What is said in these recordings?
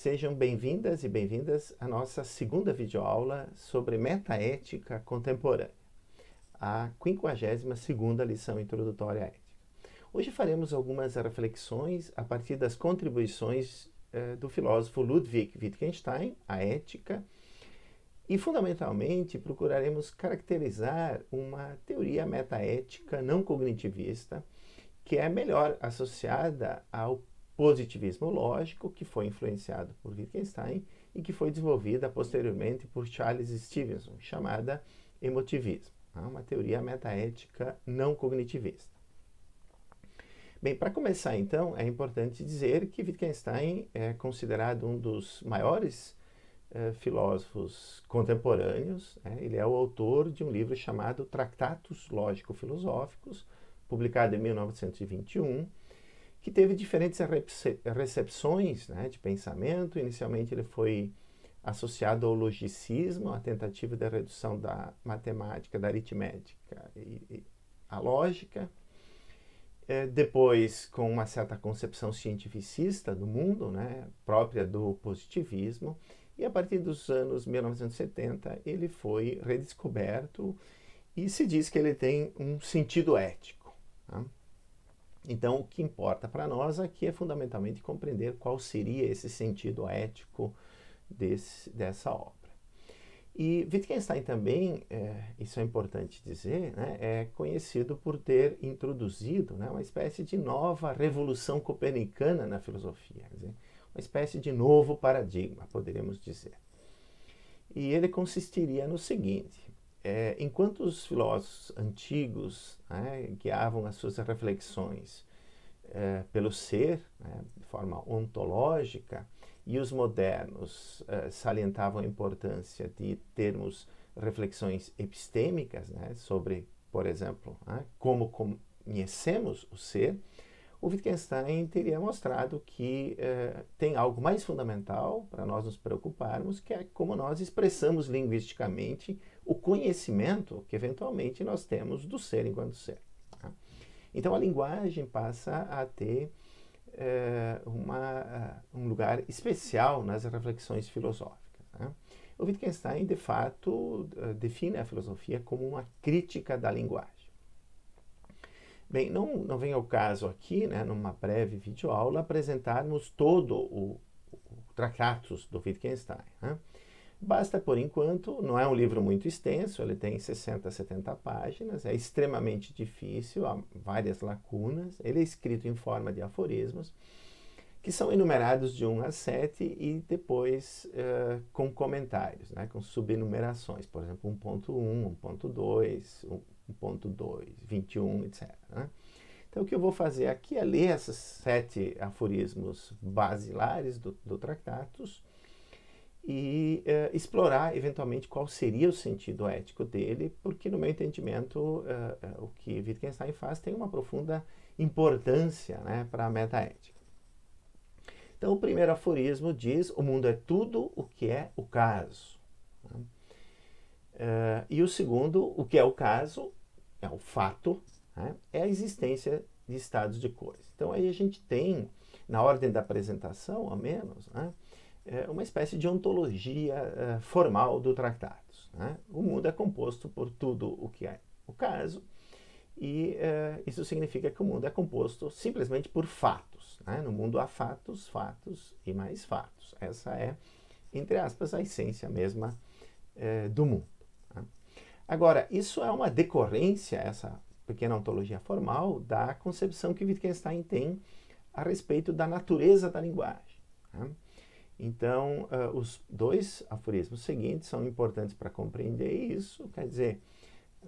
Sejam bem-vindas e bem-vindas à nossa segunda videoaula sobre metaética contemporânea, a 52ª lição introdutória à ética. Hoje faremos algumas reflexões a partir das contribuições do filósofo Ludwig Wittgenstein à ética e, fundamentalmente, procuraremos caracterizar uma teoria metaética não cognitivista que é melhor associada ao positivismo lógico, que foi influenciado por Wittgenstein e que foi desenvolvida posteriormente por Charles Stevenson, chamada emotivismo, uma teoria metaética não cognitivista. Bem, para começar então, é importante dizer que Wittgenstein é considerado um dos maiores filósofos contemporâneos. Ele é o autor de um livro chamado Tratatus Lógico-Filosóficos, publicado em 1921, que teve diferentes recepções de pensamento. Inicialmente ele foi associado ao logicismo, a tentativa de redução da matemática, da aritmética e a lógica. Depois, com uma certa concepção cientificista do mundo, própria do positivismo, e a partir dos anos 1970 ele foi redescoberto e se diz que ele tem um sentido ético. Então, o que importa para nós aqui é fundamentalmente compreender qual seria esse sentido ético dessa obra. E Wittgenstein também, isso é importante dizer, é conhecido por ter introduzido uma espécie de nova revolução copernicana na filosofia, quer dizer, uma espécie de novo paradigma, poderíamos dizer. E ele consistiria no seguinte: enquanto os filósofos antigos guiavam as suas reflexões pelo ser, de forma ontológica, e os modernos salientavam a importância de termos reflexões epistêmicas sobre, por exemplo, como conhecemos o ser, o Wittgenstein teria mostrado que tem algo mais fundamental para nós nos preocuparmos, que é como nós expressamos linguisticamente o conhecimento que eventualmente nós temos do ser enquanto ser. Então a linguagem passa a ter um lugar especial nas reflexões filosóficas. O Wittgenstein, de fato, define a filosofia como uma crítica da linguagem. Bem, não vem ao caso aqui, numa breve videoaula, apresentarmos todo o Tratatus do Wittgenstein. Basta, por enquanto, não é um livro muito extenso, ele tem 60, 70 páginas, é extremamente difícil, há várias lacunas. Ele é escrito em forma de aforismos, que são enumerados de 1 a 7 e depois com comentários, com subnumerações, por exemplo, 1.1, 1.2, 1.2, 21, etc. Então, o que eu vou fazer aqui é ler esses 7 aforismos basilares do Tratatus e explorar, eventualmente, qual seria o sentido ético dele, porque, no meu entendimento, o que Wittgenstein faz tem uma profunda importância para a metaética. Então, o primeiro aforismo diz: o mundo é tudo o que é o caso. E o segundo, o que é o caso, é o fato, é a existência de estados de coisa. Então, aí a gente tem, na ordem da apresentação, ao menos, uma espécie de ontologia formal do Tratatus. O mundo é composto por tudo o que é o caso, e isso significa que o mundo é composto simplesmente por fatos. No mundo há fatos, fatos e mais fatos. Essa é, entre aspas, a essência mesma do mundo. Agora, isso é uma decorrência, essa pequena ontologia formal, da concepção que Wittgenstein tem a respeito da natureza da linguagem. Então, os 2 aforismos seguintes são importantes para compreender isso. Quer dizer,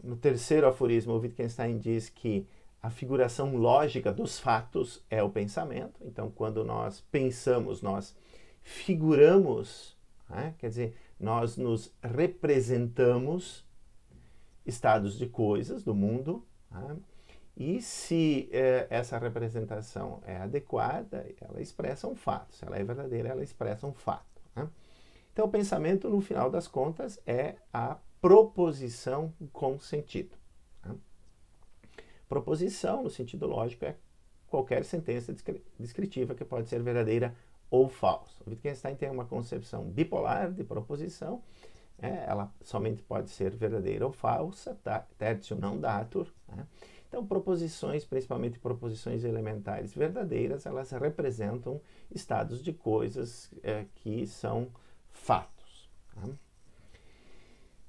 no terceiro aforismo, o Wittgenstein diz que a figuração lógica dos fatos é o pensamento. Então, quando nós pensamos, nós figuramos, quer dizer, nós nos representamos estados de coisas do mundo, e se essa representação é adequada, ela expressa um fato. Se ela é verdadeira, ela expressa um fato. Então, o pensamento, no final das contas, é a proposição com sentido. Proposição, no sentido lógico, é qualquer sentença descritiva que pode ser verdadeira ou falso. O Wittgenstein tem uma concepção bipolar de proposição, ela somente pode ser verdadeira ou falsa, tertio non datur, né? Então, proposições, principalmente proposições elementares verdadeiras, elas representam estados de coisas que são fatos. Né?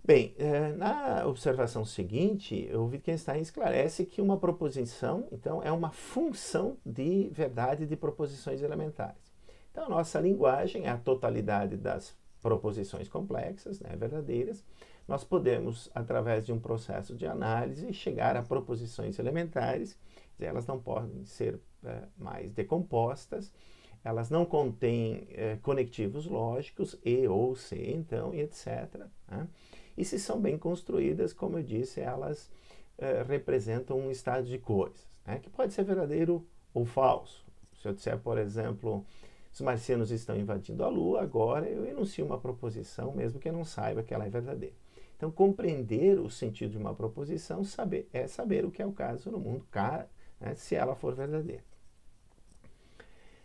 Bem, na observação seguinte, o Wittgenstein esclarece que uma proposição, então, é uma função de verdade de proposições elementares. Então, a nossa linguagem é a totalidade das proposições complexas, né, verdadeiras. Nós podemos, através de um processo de análise, chegar a proposições elementares. Elas não podem ser mais decompostas, elas não contêm conectivos lógicos, e ou se, então, e etc. Né? E se são bem construídas, como eu disse, elas representam um estado de coisas, né, que pode ser verdadeiro ou falso. Se eu disser, por exemplo, os marcianos estão invadindo a Lua, agora eu enuncio uma proposição, mesmo que eu não saiba que ela é verdadeira. Então, compreender o sentido de uma proposição é saber o que é o caso no mundo, né, se ela for verdadeira.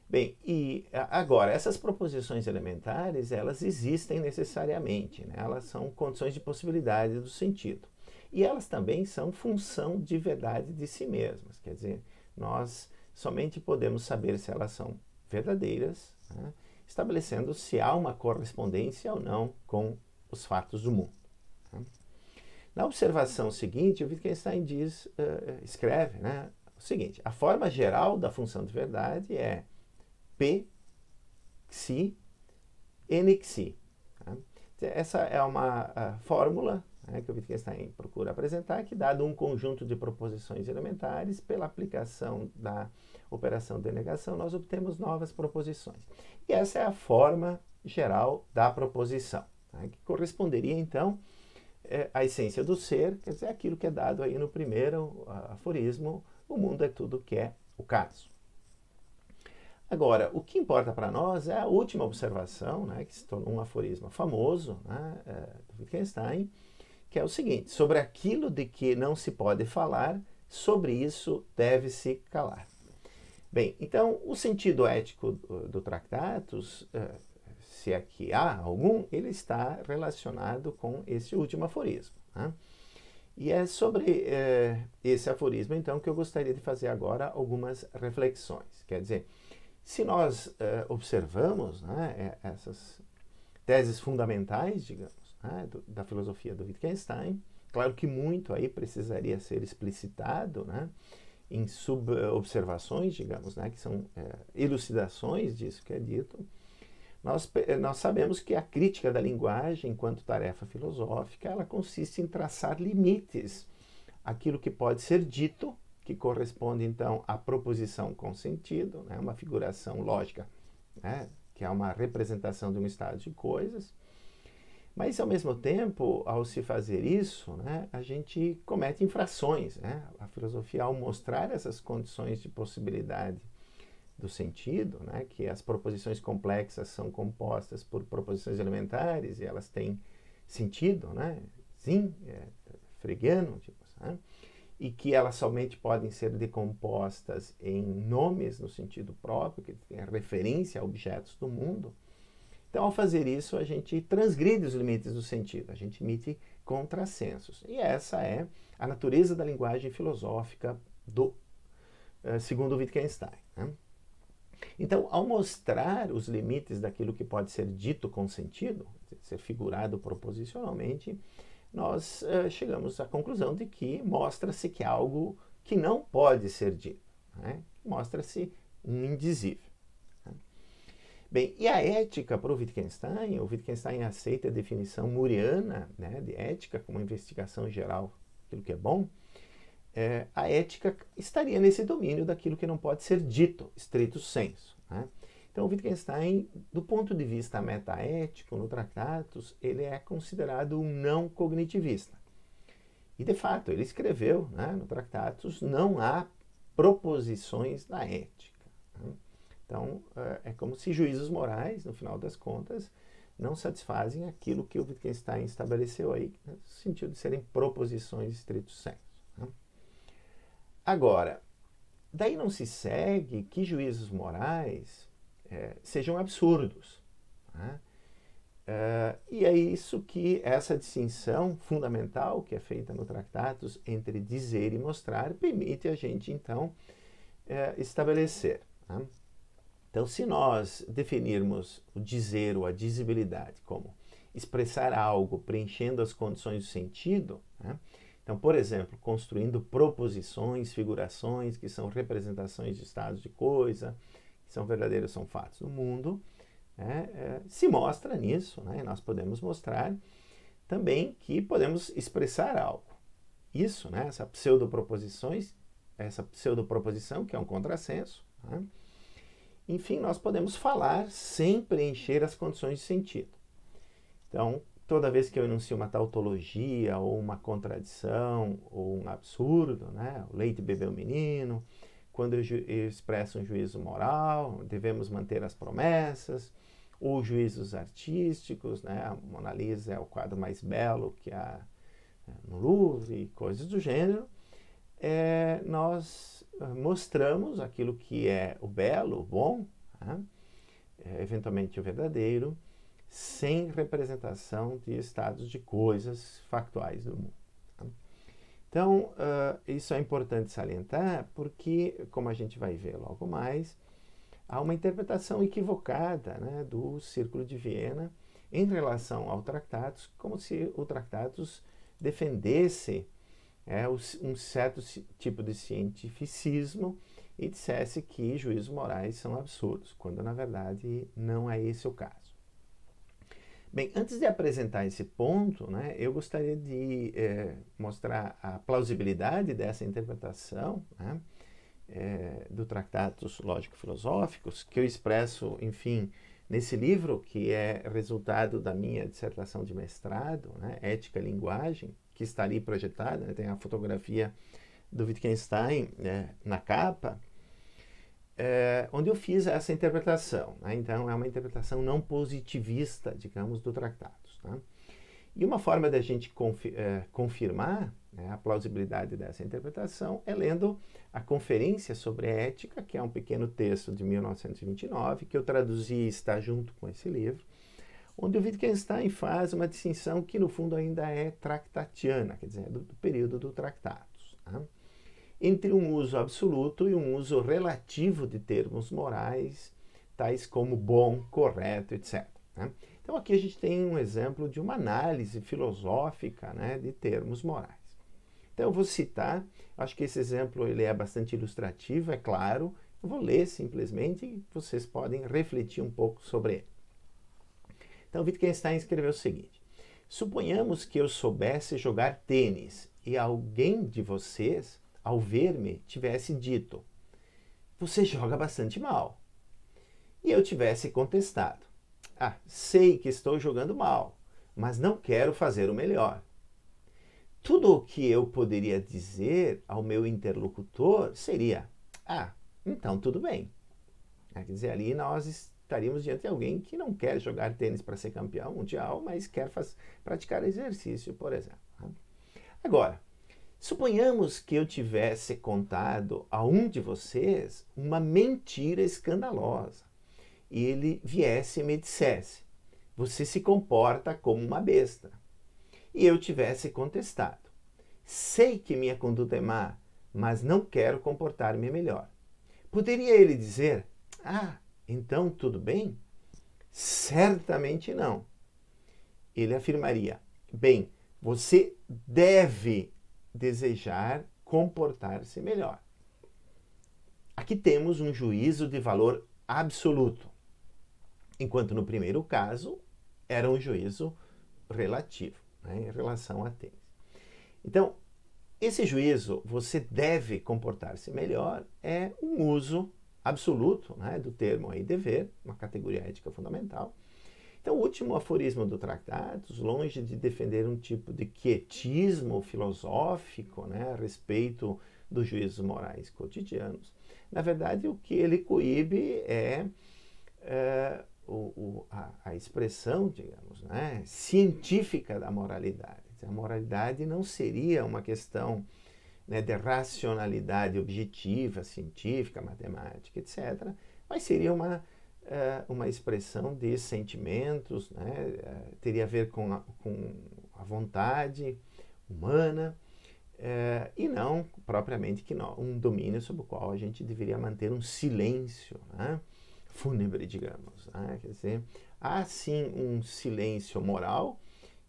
Bem, e agora, essas proposições elementares, elas existem necessariamente, né? Elas são condições de possibilidade do sentido. E elas também são função de verdade de si mesmas, quer dizer, nós somente podemos saber se elas são verdadeiras, né, estabelecendo se há uma correspondência ou não com os fatos do mundo. Né? Na observação seguinte, o Wittgenstein escreve, né, o seguinte: a forma geral da função de verdade é P, xi, n xi. Tá? Essa é uma fórmula, né, que o Wittgenstein procura apresentar, que, dado um conjunto de proposições elementares, pela aplicação da operação de negação, nós obtemos novas proposições. E essa é a forma geral da proposição, tá? Que corresponderia, então, à essência do ser, quer dizer, aquilo que é dado aí no primeiro aforismo: o mundo é tudo que é o caso. Agora, o que importa para nós é a última observação, né, que se tornou um aforismo famoso, né, do Wittgenstein, que é o seguinte: sobre aquilo de que não se pode falar, sobre isso deve-se calar. Bem, então, o sentido ético do Tractatus, se é que há algum, ele está relacionado com esse último aforismo. Né? E é sobre esse aforismo, então, que eu gostaria de fazer agora algumas reflexões. Quer dizer, se nós observamos, né, essas teses fundamentais, digamos, né, da filosofia do Wittgenstein, claro que muito aí precisaria ser explicitado, né, em subobservações, digamos, né, que são elucidações disso que é dito. Nós sabemos que a crítica da linguagem, enquanto tarefa filosófica, ela consiste em traçar limites àquilo que pode ser dito, que corresponde, então, à proposição com sentido, né, uma figuração lógica, né, que é uma representação de um estado de coisas. Mas, ao mesmo tempo, ao se fazer isso, né, a gente comete infrações. Né? A filosofia, ao mostrar essas condições de possibilidade do sentido, né, que as proposições complexas são compostas por proposições elementares e elas têm sentido, né, sim, freudiano, tipo, né? E que elas somente podem ser decompostas em nomes no sentido próprio, que tem referência a objetos do mundo. Então, ao fazer isso, a gente transgride os limites do sentido, a gente emite contrassensos. E essa é a natureza da linguagem filosófica segundo Wittgenstein. Né? Então, ao mostrar os limites daquilo que pode ser dito com sentido, ser figurado proposicionalmente, nós chegamos à conclusão de que mostra-se que há algo que não pode ser dito, né? Mostra-se um indizível. Né? Bem, e a ética para o Wittgenstein aceita a definição muriana, né, de ética como investigação geral daquilo que é bom. A ética estaria nesse domínio daquilo que não pode ser dito, stricto sensu. Né? Então, o Wittgenstein, do ponto de vista metaético, no Tractatus, ele é considerado um não cognitivista. E, de fato, ele escreveu, né, no Tractatus: não há proposições na ética. Né? Então, é como se juízos morais, no final das contas, não satisfazem aquilo que o Wittgenstein estabeleceu aí, no sentido de serem proposições stricto sensu. Né? Agora, daí não se segue que juízos morais sejam absurdos. Né? E é isso que essa distinção fundamental que é feita no Tractatus entre dizer e mostrar permite a gente, então, estabelecer. Né? Então, se nós definirmos o dizer ou a dizibilidade como expressar algo preenchendo as condições do sentido, né? Então, por exemplo, construindo proposições, figurações, que são representações de estados de coisa, que são verdadeiros, são fatos no mundo, se mostra nisso, né? Nós podemos mostrar também que podemos expressar algo. Isso, né? Essa pseudoproposição, que é um contrassenso, né? Enfim, nós podemos falar sem preencher as condições de sentido. Então, toda vez que eu enuncio uma tautologia, ou uma contradição, ou um absurdo, né? O leite bebeu o menino, quando eu expresso um juízo moral, devemos manter as promessas, ou juízos artísticos, né? A Mona Lisa é o quadro mais belo que há no Louvre, coisas do gênero. Nós mostramos aquilo que é o belo, o bom, né? Eventualmente o verdadeiro, sem representação de estados de coisas factuais do mundo. Tá? Então, isso é importante salientar porque, como a gente vai ver logo mais, há uma interpretação equivocada, né, do Círculo de Viena em relação ao Tractatus, como se o Tractatus defendesse um certo tipo de cientificismo e dissesse que juízos morais são absurdos, quando na verdade não é esse o caso. Bem, antes de apresentar esse ponto, né, eu gostaria de mostrar a plausibilidade dessa interpretação, né, do Tractatus Lógico-Filosóficos, que eu expresso, enfim, nesse livro, que é resultado da minha dissertação de mestrado, né, Ética e Linguagem, que está ali projetada, né, tem a fotografia do Wittgenstein, né, na capa, onde eu fiz essa interpretação. Né? Então, é uma interpretação não positivista, digamos, do Tractatus. Tá? E uma forma da gente confirmar, né, a plausibilidade dessa interpretação é lendo a Conferência sobre Ética, que é um pequeno texto de 1929, que eu traduzi e está junto com esse livro, onde o Wittgenstein faz uma distinção que, no fundo, ainda é tractatiana, quer dizer, do período do Tractatus, tá? Entre um uso absoluto e um uso relativo de termos morais, tais como bom, correto, etc. Né? Então, aqui a gente tem um exemplo de uma análise filosófica, né, de termos morais. Então, eu vou citar, acho que esse exemplo ele é bastante ilustrativo, é claro, eu vou ler simplesmente e vocês podem refletir um pouco sobre ele. Então, Wittgenstein escreveu o seguinte: suponhamos que eu soubesse jogar tênis e alguém de vocês, ao ver-me, tivesse dito: você joga bastante mal. E eu tivesse contestado: sei que estou jogando mal, mas não quero fazer o melhor. Tudo o que eu poderia dizer ao meu interlocutor seria: então tudo bem. Quer dizer, ali nós estaríamos diante de alguém que não quer jogar tênis para ser campeão mundial, mas quer praticar exercício, por exemplo. Agora, suponhamos que eu tivesse contado a um de vocês uma mentira escandalosa e ele viesse e me dissesse: você se comporta como uma besta. E eu tivesse contestado: sei que minha conduta é má, mas não quero comportar-me melhor. Poderia ele dizer: então tudo bem? Certamente não. Ele afirmaria: bem, você deve desejar comportar-se melhor. Aqui temos um juízo de valor absoluto, enquanto no primeiro caso era um juízo relativo, né, em relação a tênis. Então, esse juízo, você deve comportar-se melhor, é um uso absoluto, né, do termo aí dever, uma categoria ética fundamental. Então, o último aforismo do Tractatus, longe de defender um tipo de quietismo filosófico, né, a respeito dos juízos morais cotidianos, na verdade, o que ele coíbe é a expressão, digamos, né, científica da moralidade. A moralidade não seria uma questão, né, de racionalidade objetiva, científica, matemática, etc., mas seria uma uma expressão de sentimentos, né? Teria a ver com a vontade humana, e não propriamente que não, um domínio sobre o qual a gente deveria manter um silêncio, né? Fúnebre, digamos. Né? Quer dizer, há sim um silêncio moral,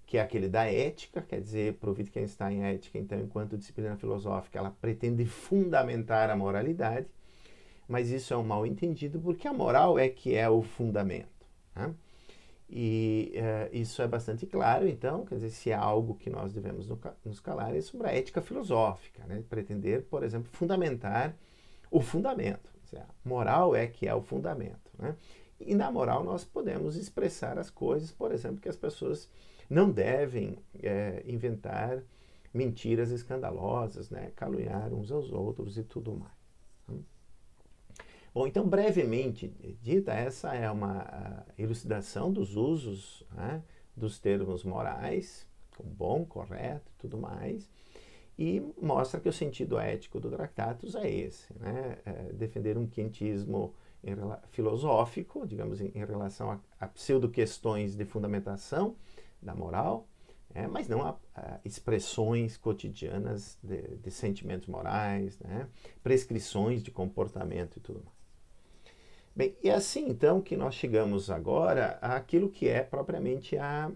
que é aquele da ética, quer dizer, para o Wittgenstein, a ética, então, enquanto disciplina filosófica, ela pretende fundamentar a moralidade, mas isso é um mal entendido, porque a moral é que é o fundamento. Né? E isso é bastante claro, então, quer dizer, se há algo que nós devemos nos calar é sobre a ética filosófica, né? Pretender, por exemplo, fundamentar o fundamento. Quer dizer, a moral é que é o fundamento. Né? E na moral nós podemos expressar as coisas, por exemplo, que as pessoas não devem inventar mentiras escandalosas, né? Caluniar uns aos outros e tudo mais. Né? Bom, então, brevemente dita, essa é uma elucidação dos usos, né, dos termos morais, como bom, correto e tudo mais, e mostra que o sentido ético do Tractatus é esse, né, defender um quentismo filosófico, digamos, em relação a pseudo-questões de fundamentação da moral, mas não a expressões cotidianas de sentimentos morais, né, prescrições de comportamento e tudo mais. Bem, e assim então que nós chegamos agora àquilo que é propriamente a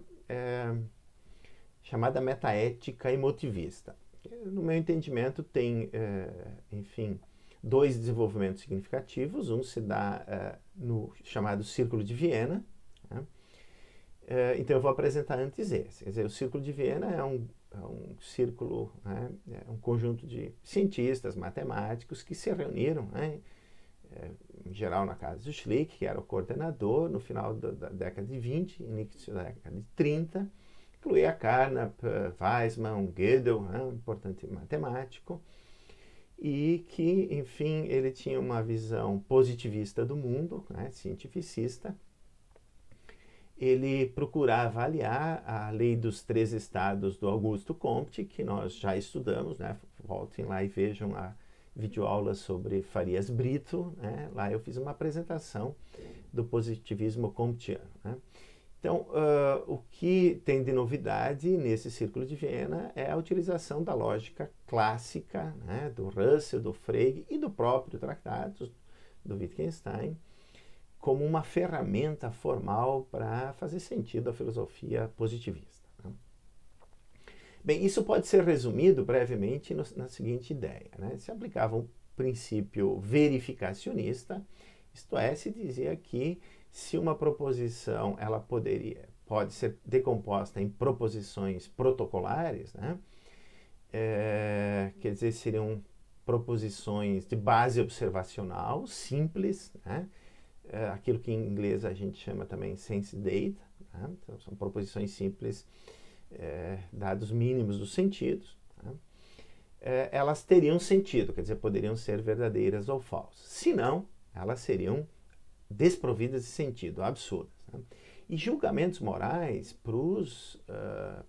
chamada metaética emotivista. No meu entendimento tem, enfim, dois desenvolvimentos significativos. Um se dá no chamado Círculo de Viena. Né? Então eu vou apresentar antes esse. Quer dizer, o Círculo de Viena é um círculo, né? É um conjunto de cientistas, matemáticos que se reuniram, né? Em geral na casa do Schlick, que era o coordenador, no final da década de 20, início da década de 30, incluía Carnap, Weizmann, Gödel, né, um importante matemático, e que, enfim, ele tinha uma visão positivista do mundo, né, cientificista. Ele procurava avaliar a lei dos três estados do Augusto Comte, que nós já estudamos, né, voltem lá e vejam a videoaula sobre Farias Brito, né? Lá eu fiz uma apresentação do positivismo comtiano. Né? Então, o que tem de novidade nesse Círculo de Viena é a utilização da lógica clássica, né? Do Russell, do Frege e do próprio Tractatus, do Wittgenstein, como uma ferramenta formal para fazer sentido à filosofia positivista. Né? Bem, isso pode ser resumido brevemente na seguinte ideia. Né? Se aplicava um princípio verificacionista, isto é, se dizia que se uma proposição ela pode ser decomposta em proposições protocolares, né? Quer dizer, seriam proposições de base observacional, simples, né? Aquilo que em inglês a gente chama também sense data, né? Então, são proposições simples, dados mínimos dos sentidos, né? Elas teriam sentido, quer dizer, poderiam ser verdadeiras ou falsas. Se não, elas seriam desprovidas de sentido, absurdas. Né? E julgamentos morais para os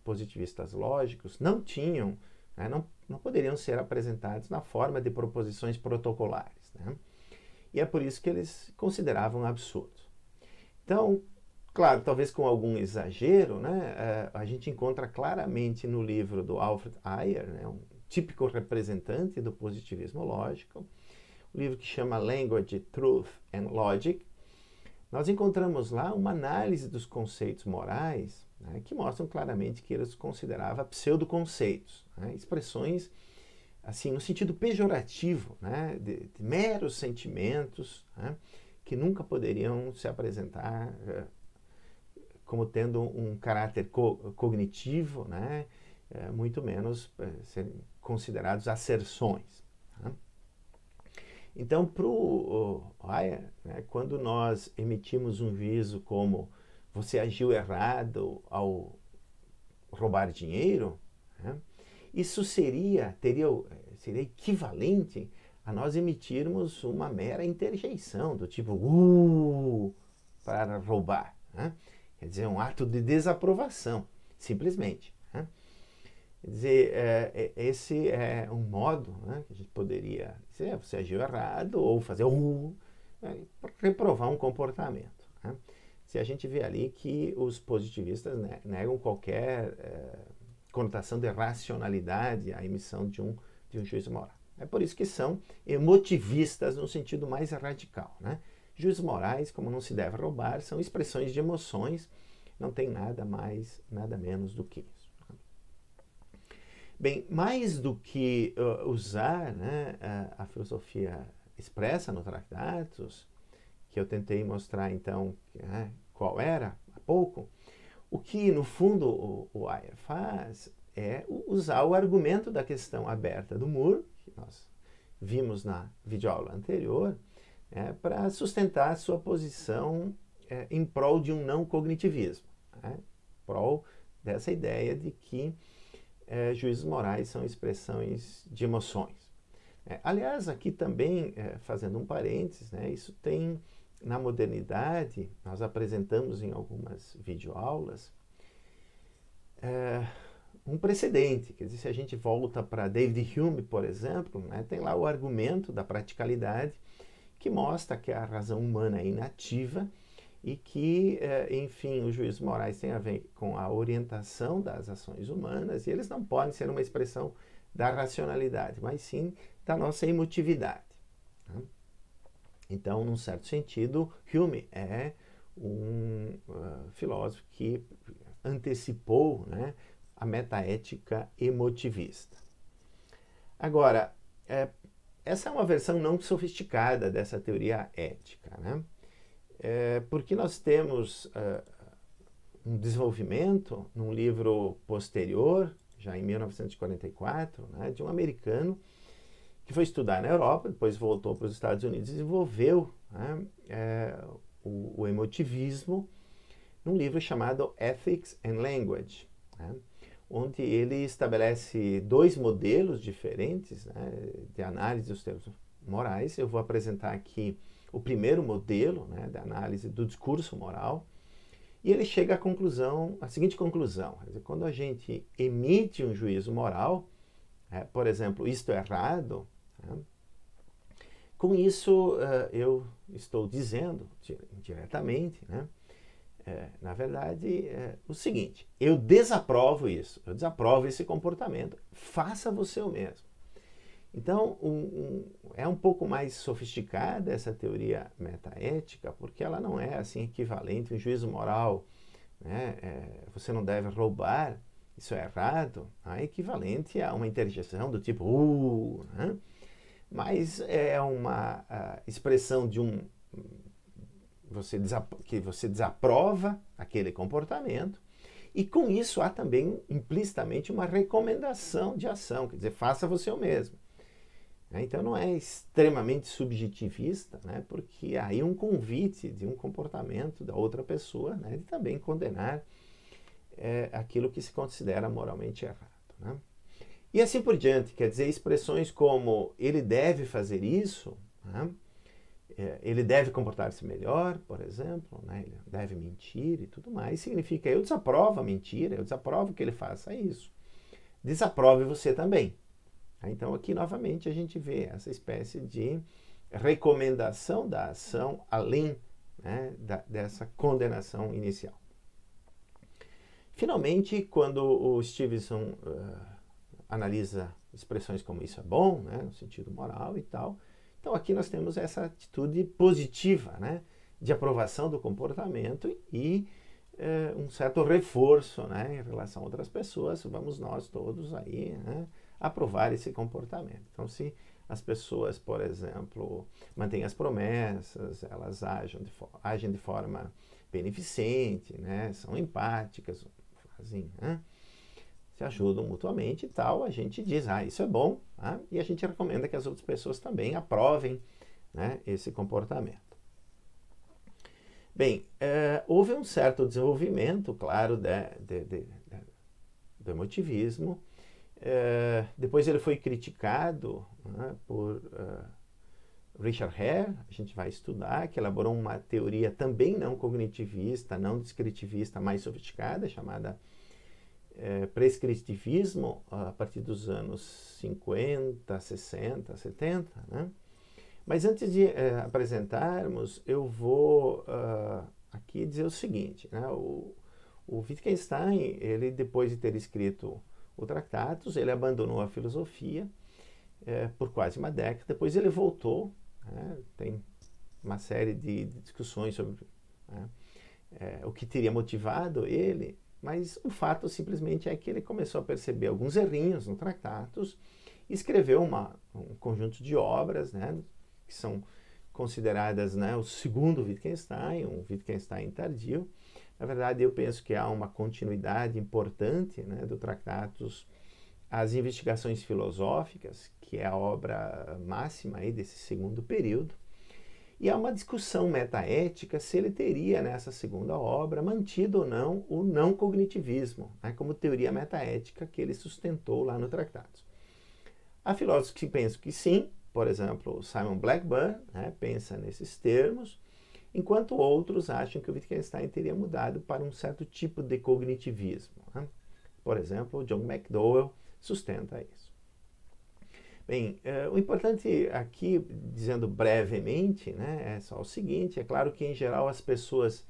positivistas lógicos não tinham, né, não poderiam ser apresentados na forma de proposições protocolares. Né? E é por isso que eles consideravam absurdos. Então, claro, talvez com algum exagero, né, a gente encontra claramente no livro do Alfred Ayer, né, um típico representante do positivismo lógico, um livro que chama Language, Truth and Logic. Nós encontramos lá uma análise dos conceitos morais, né, que mostram claramente que eles consideravam pseudoconceitos, né, expressões assim no sentido pejorativo, né, de meros sentimentos, né, que nunca poderiam se apresentar como tendo um caráter cognitivo, né, muito menos serem considerados asserções. Né? Então, para o Ayer, né, quando nós emitimos um juízo como você agiu errado ao roubar dinheiro, né, isso seria equivalente a nós emitirmos uma mera interjeição do tipo para roubar. Né? Quer dizer, um ato de desaprovação, simplesmente. Né? Quer dizer, esse é um modo, né, que a gente poderia dizer, você agiu errado, ou fazer reprovar um comportamento. Né? Se a gente vê ali que os positivistas, né, negam qualquer conotação de racionalidade à emissão de um juízo moral. É por isso que são emotivistas no sentido mais radical. Né? Juízos morais, como não se deve roubar, são expressões de emoções, não tem nada mais, nada menos do que isso. Bem, mais do que usar, né, a filosofia expressa no Tractatus, que eu tentei mostrar então qual era há pouco, o que no fundo o Weyer faz é usar o argumento da questão aberta do Moore, que nós vimos na videoaula anterior, para sustentar a sua posição em prol de um não cognitivismo, em prol dessa ideia de que juízos morais são expressões de emoções. Aliás, aqui também, fazendo um parênteses, isso tem, na modernidade, nós apresentamos em algumas videoaulas, um precedente. Quer dizer, se a gente volta para David Hume, por exemplo, tem lá o argumento da praticalidade, que mostra que a razão humana é inativa e que, enfim, os juízos morais têm a ver com a orientação das ações humanas e eles não podem ser uma expressão da racionalidade, mas sim da nossa emotividade. Né? Então, num certo sentido, Hume é um filósofo que antecipou, a metaética emotivista. Agora, essa é uma versão não sofisticada dessa teoria ética, porque nós temos um desenvolvimento num livro posterior, já em 1944, de um americano que foi estudar na Europa, depois voltou para os Estados Unidos e desenvolveu o emotivismo num livro chamado Ethics and Language, onde ele estabelece dois modelos diferentes de análise dos termos morais. Eu vou apresentar aqui o primeiro modelo da análise do discurso moral, e ele chega à conclusão, a seguinte conclusão: quer dizer, quando a gente emite um juízo moral, por exemplo, isto é errado, com isso eu estou dizendo diretamente, na verdade, o seguinte: eu desaprovo isso, eu desaprovo esse comportamento, faça você o mesmo. Então, é um pouco mais sofisticada essa teoria metaética, porque ela não é assim equivalente a um juízo moral, você não deve roubar, isso é errado, é equivalente a uma interjeição do tipo mas é uma expressão de que você desaprova aquele comportamento, e com isso há também implicitamente uma recomendação de ação, quer dizer, faça você o mesmo. Então não é extremamente subjetivista, porque há aí um convite de um comportamento da outra pessoa, de também condenar aquilo que se considera moralmente errado. E assim por diante, quer dizer, expressões como ele deve fazer isso, ele deve comportar-se melhor, por exemplo, ele deve mentir e tudo mais, significa eu desaprovo a mentira, eu desaprovo que ele faça isso. Desaprove você também. Então aqui novamente a gente vê essa espécie de recomendação da ação além dessa condenação inicial. Finalmente, quando o Stevenson analisa expressões como isso é bom, no sentido moral e tal, então aqui nós temos essa atitude positiva, de aprovação do comportamento e um certo reforço em relação a outras pessoas. Vamos nós todos aí aprovar esse comportamento. Então, se as pessoas, por exemplo, mantêm as promessas, elas agem de forma beneficente, são empáticas, fazem, se ajudam mutuamente e tal, a gente diz, isso é bom, e a gente recomenda que as outras pessoas também aprovem esse comportamento. Bem, houve um certo desenvolvimento, claro, do emotivismo. Depois ele foi criticado por Richard Hare, a gente vai estudar, que elaborou uma teoria também não cognitivista, não descritivista, mais sofisticada, chamada prescritivismo, a partir dos anos 50, 60, 70, Mas antes de apresentarmos, eu vou aqui dizer o seguinte, né? O Wittgenstein, ele depois de ter escrito o Tractatus, ele abandonou a filosofia por quase uma década, depois ele voltou, né? Tem uma série de discussões sobre o que teria motivado ele, mas o fato simplesmente é que ele começou a perceber alguns errinhos no Tractatus e escreveu um conjunto de obras, né, que são consideradas, né, o segundo Wittgenstein, um Wittgenstein tardio. Na verdade, eu penso que há uma continuidade importante, né, do Tractatus às Investigações Filosóficas, que é a obra máxima aí desse segundo período. E há uma discussão metaética se ele teria, nessa segunda obra, mantido ou não o não cognitivismo, né, como teoria metaética que ele sustentou lá no Tractatus. Há filósofos que pensam que sim, por exemplo, Simon Blackburn, né, pensa nesses termos, enquanto outros acham que o Wittgenstein teria mudado para um certo tipo de cognitivismo, né? Por exemplo, John McDowell sustenta isso. Bem, o importante aqui, dizendo brevemente, né, é só o seguinte: é claro que em geral as pessoas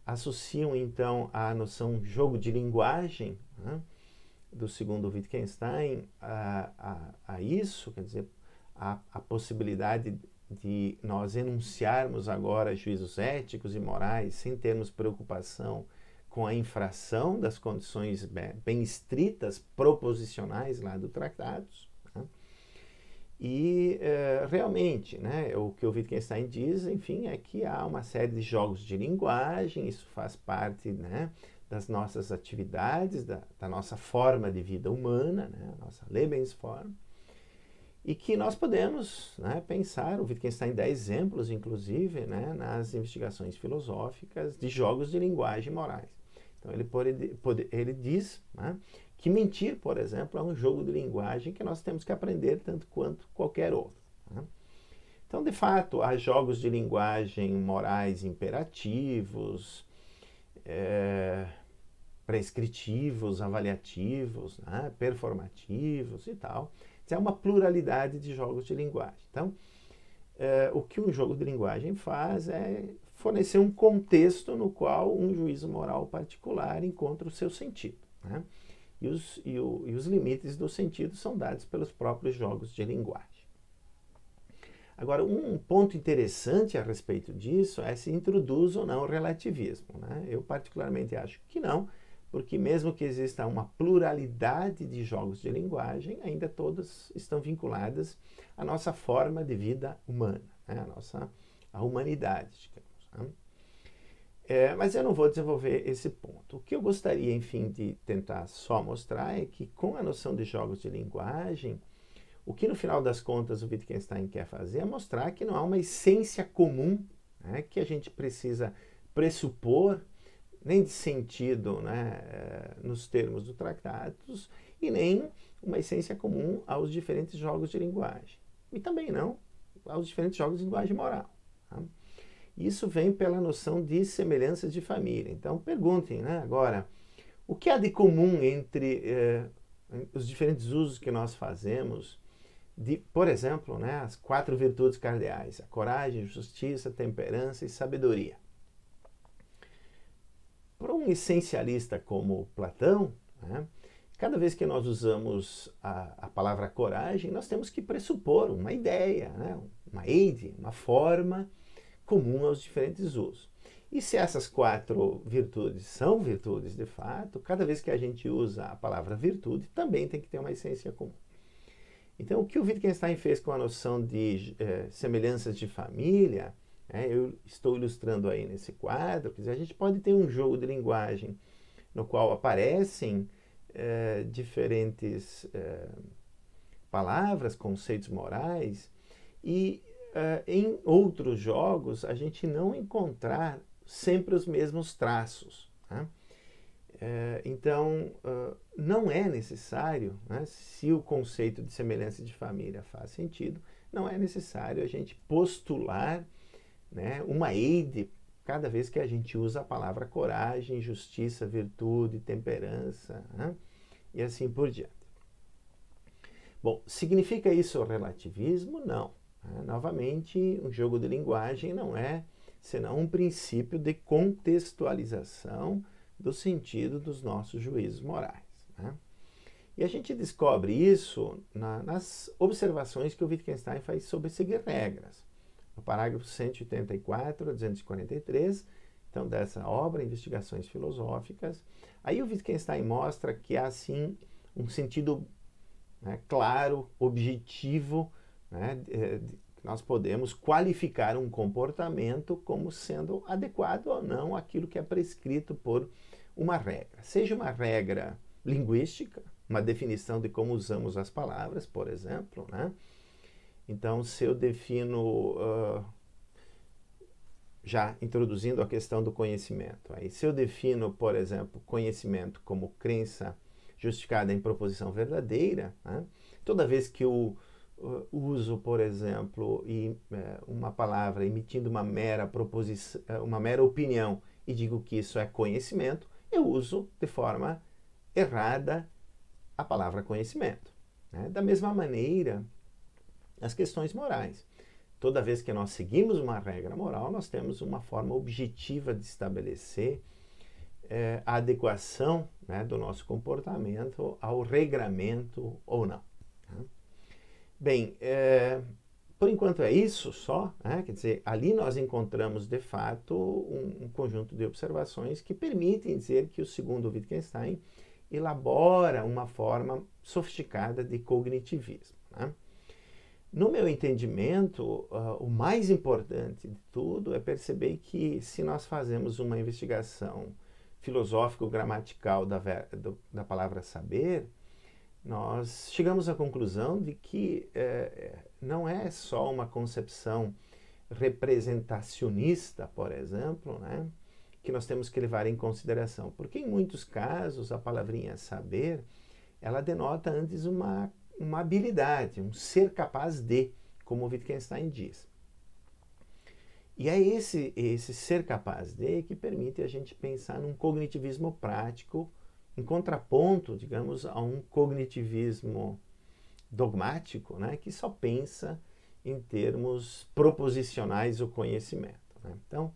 associam então a noção jogo de linguagem, né, do segundo Wittgenstein a isso, quer dizer, a possibilidade de nós enunciarmos agora juízos éticos e morais sem termos preocupação com a infração das condições bem estritas, proposicionais lá do Tractatus. Né? E realmente, né, o que o Wittgenstein diz, enfim, é que há uma série de jogos de linguagem, isso faz parte, né, das nossas atividades, da nossa forma de vida humana, né, a nossa Lebensform, e que nós podemos, né, pensar, o Wittgenstein dá exemplos, inclusive, né, nas investigações filosóficas de jogos de linguagem morais. Então ele diz, né, que mentir, por exemplo, é um jogo de linguagem que nós temos que aprender tanto quanto qualquer outro. Né? Então, de fato, há jogos de linguagem morais imperativos, prescritivos, avaliativos, né, performativos e tal. É uma pluralidade de jogos de linguagem. Então, o que um jogo de linguagem faz é fornecer um contexto no qual um juízo moral particular encontra o seu sentido. Né? E os limites do sentido são dados pelos próprios jogos de linguagem. Agora, um ponto interessante a respeito disso é se introduz ou não o relativismo. Né? Eu particularmente acho que não, porque mesmo que exista uma pluralidade de jogos de linguagem, ainda todas estão vinculadas à nossa forma de vida humana, né? A humanidade, digamos. Né? Mas eu não vou desenvolver esse ponto. O que eu gostaria, enfim, de tentar só mostrar é que com a noção de jogos de linguagem, o que no final das contas o Wittgenstein quer fazer é mostrar que não há uma essência comum, né, que a gente precisa pressupor, nem de sentido, né, nos termos do Tractatus, e nem uma essência comum aos diferentes jogos de linguagem. E também não aos diferentes jogos de linguagem moral. Tá? Isso vem pela noção de semelhanças de família. Então perguntem, né, agora, o que há de comum entre os diferentes usos que nós fazemos por exemplo, né, as 4 virtudes cardeais: a coragem, justiça, temperança e sabedoria. Para um essencialista como Platão, né, cada vez que nós usamos a palavra coragem, nós temos que pressupor uma ideia, né, uma eide, uma forma comum aos diferentes usos. E se essas 4 virtudes são virtudes de fato, cada vez que a gente usa a palavra virtude, também tem que ter uma essência comum. Então, o que o Wittgenstein fez com a noção de semelhanças de família, eu estou ilustrando aí nesse quadro, quer dizer, a gente pode ter um jogo de linguagem no qual aparecem diferentes palavras, conceitos morais, e em outros jogos a gente não encontrar sempre os mesmos traços. Né? Então, não é necessário, né, se o conceito de semelhança de família faz sentido, não é necessário a gente postular, né, uma eide cada vez que a gente usa a palavra coragem, justiça, virtude, temperança, né, e assim por diante. Bom, significa isso relativismo? Não. Novamente, um jogo de linguagem não é senão um princípio de contextualização do sentido dos nossos juízos morais. Né? E a gente descobre isso nas observações que o Wittgenstein faz sobre seguir regras. No parágrafo 184 a 243, então, dessa obra, Investigações Filosóficas, aí o Wittgenstein mostra que há, sim, um sentido, né, claro, objetivo, né, nós podemos qualificar um comportamento como sendo adequado ou não àquilo que é prescrito por uma regra. Seja uma regra linguística, uma definição de como usamos as palavras, por exemplo, né? Então, se eu defino, já introduzindo a questão do conhecimento, aí, se eu defino, por exemplo, conhecimento como crença justificada em proposição verdadeira, né? Toda vez que eu uso, por exemplo, uma palavra emitindo uma mera opinião e digo que isso é conhecimento, eu uso de forma errada a palavra conhecimento. Né? Da mesma maneira, as questões morais. Toda vez que nós seguimos uma regra moral, nós temos uma forma objetiva de estabelecer a adequação, né, do nosso comportamento ao regramento ou não. Né? Bem, por enquanto é isso só, né? Quer dizer, ali nós encontramos de fato um conjunto de observações que permitem dizer que o segundo Wittgenstein elabora uma forma sofisticada de cognitivismo. Né? No meu entendimento, o mais importante de tudo é perceber que se nós fazemos uma investigação filosófico-gramatical da palavra saber, nós chegamos à conclusão de que não é só uma concepção representacionista, por exemplo, né, que nós temos que levar em consideração, porque em muitos casos a palavrinha saber, ela denota antes uma habilidade, um ser capaz de, como o Wittgenstein diz. E é esse ser capaz de que permite a gente pensar num cognitivismo prático, em contraponto, digamos, a um cognitivismo dogmático, né, que só pensa em termos proposicionais o conhecimento. Né? Então,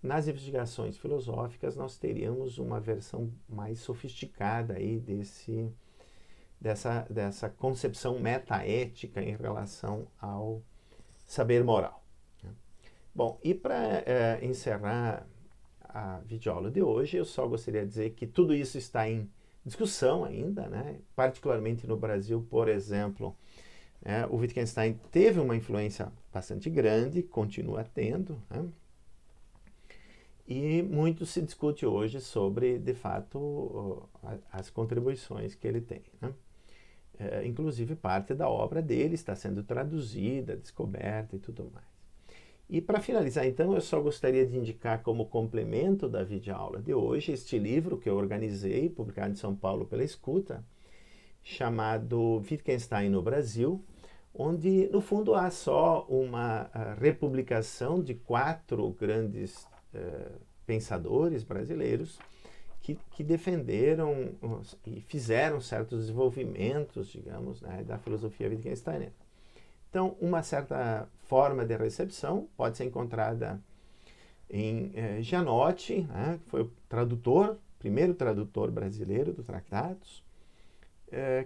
nas investigações filosóficas, nós teríamos uma versão mais sofisticada aí dessa concepção metaética em relação ao saber moral. Né? Bom, e para encerrar a videoaula de hoje, eu só gostaria de dizer que tudo isso está em discussão ainda, né? Particularmente no Brasil, por exemplo, o Wittgenstein teve uma influência bastante grande, continua tendo, né? E muito se discute hoje sobre, de fato, as contribuições que ele tem. Né? Inclusive, parte da obra dele está sendo traduzida, descoberta e tudo mais. E para finalizar, então, eu só gostaria de indicar como complemento da videoaula de hoje este livro que eu organizei, publicado em São Paulo pela Escuta, chamado Wittgenstein no Brasil, onde, no fundo, há só uma republicação de 4 grandes pensadores brasileiros que defenderam e fizeram certos desenvolvimentos, digamos, né, da filosofia wittgensteiniana. Então, uma certa forma de recepção pode ser encontrada em Gianotti, né, que foi o primeiro tradutor brasileiro do Tratados,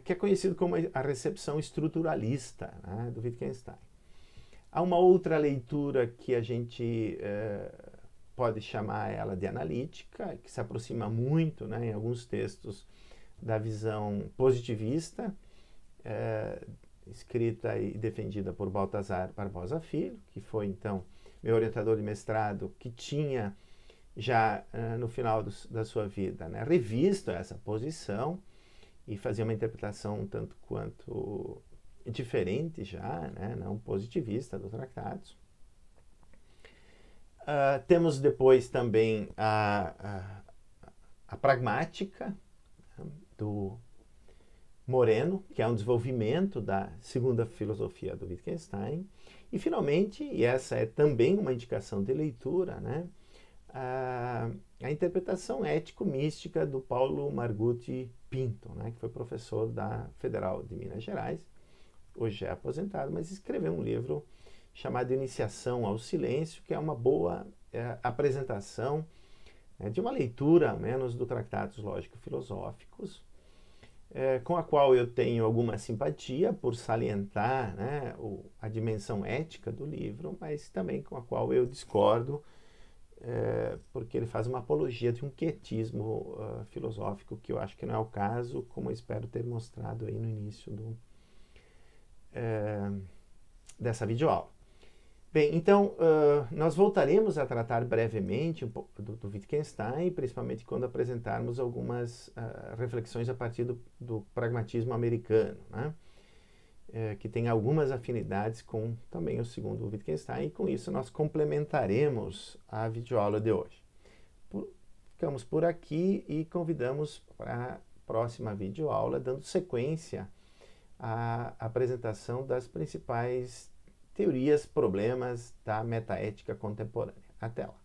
que é conhecido como a recepção estruturalista, né, do Wittgenstein. Há uma outra leitura que a gente pode chamar ela de analítica, que se aproxima muito, né, em alguns textos, da visão positivista, escrita e defendida por Baltazar Barbosa Filho, que foi, então, meu orientador de mestrado, que tinha já, no final da sua vida, né, revisto essa posição e fazia uma interpretação um tanto quanto diferente já, né, não positivista dos tratados. Temos depois também a pragmática, né, do Moreno, que é um desenvolvimento da segunda filosofia do Wittgenstein. E, finalmente, e essa é também uma indicação de leitura, né, a interpretação ético-mística do Paulo Margutti Pinto, né, que foi professor da Federal de Minas Gerais, hoje é aposentado, mas escreveu um livro chamado Iniciação ao Silêncio, que é uma boa apresentação de uma leitura, ao menos, do Tratados Lógico-Filosóficos, com a qual eu tenho alguma simpatia por salientar, né, a dimensão ética do livro, mas também com a qual eu discordo, porque ele faz uma apologia de um quietismo filosófico, que eu acho que não é o caso, como eu espero ter mostrado aí no início dessa videoaula. Bem, então, nós voltaremos a tratar brevemente um pouco do Wittgenstein, principalmente quando apresentarmos algumas reflexões a partir do pragmatismo americano, né? Que tem algumas afinidades com também o segundo Wittgenstein, e com isso nós complementaremos a videoaula de hoje. Ficamos por aqui e convidamos para a próxima videoaula, dando sequência à apresentação das principais teorias, problemas da metaética contemporânea. Até lá!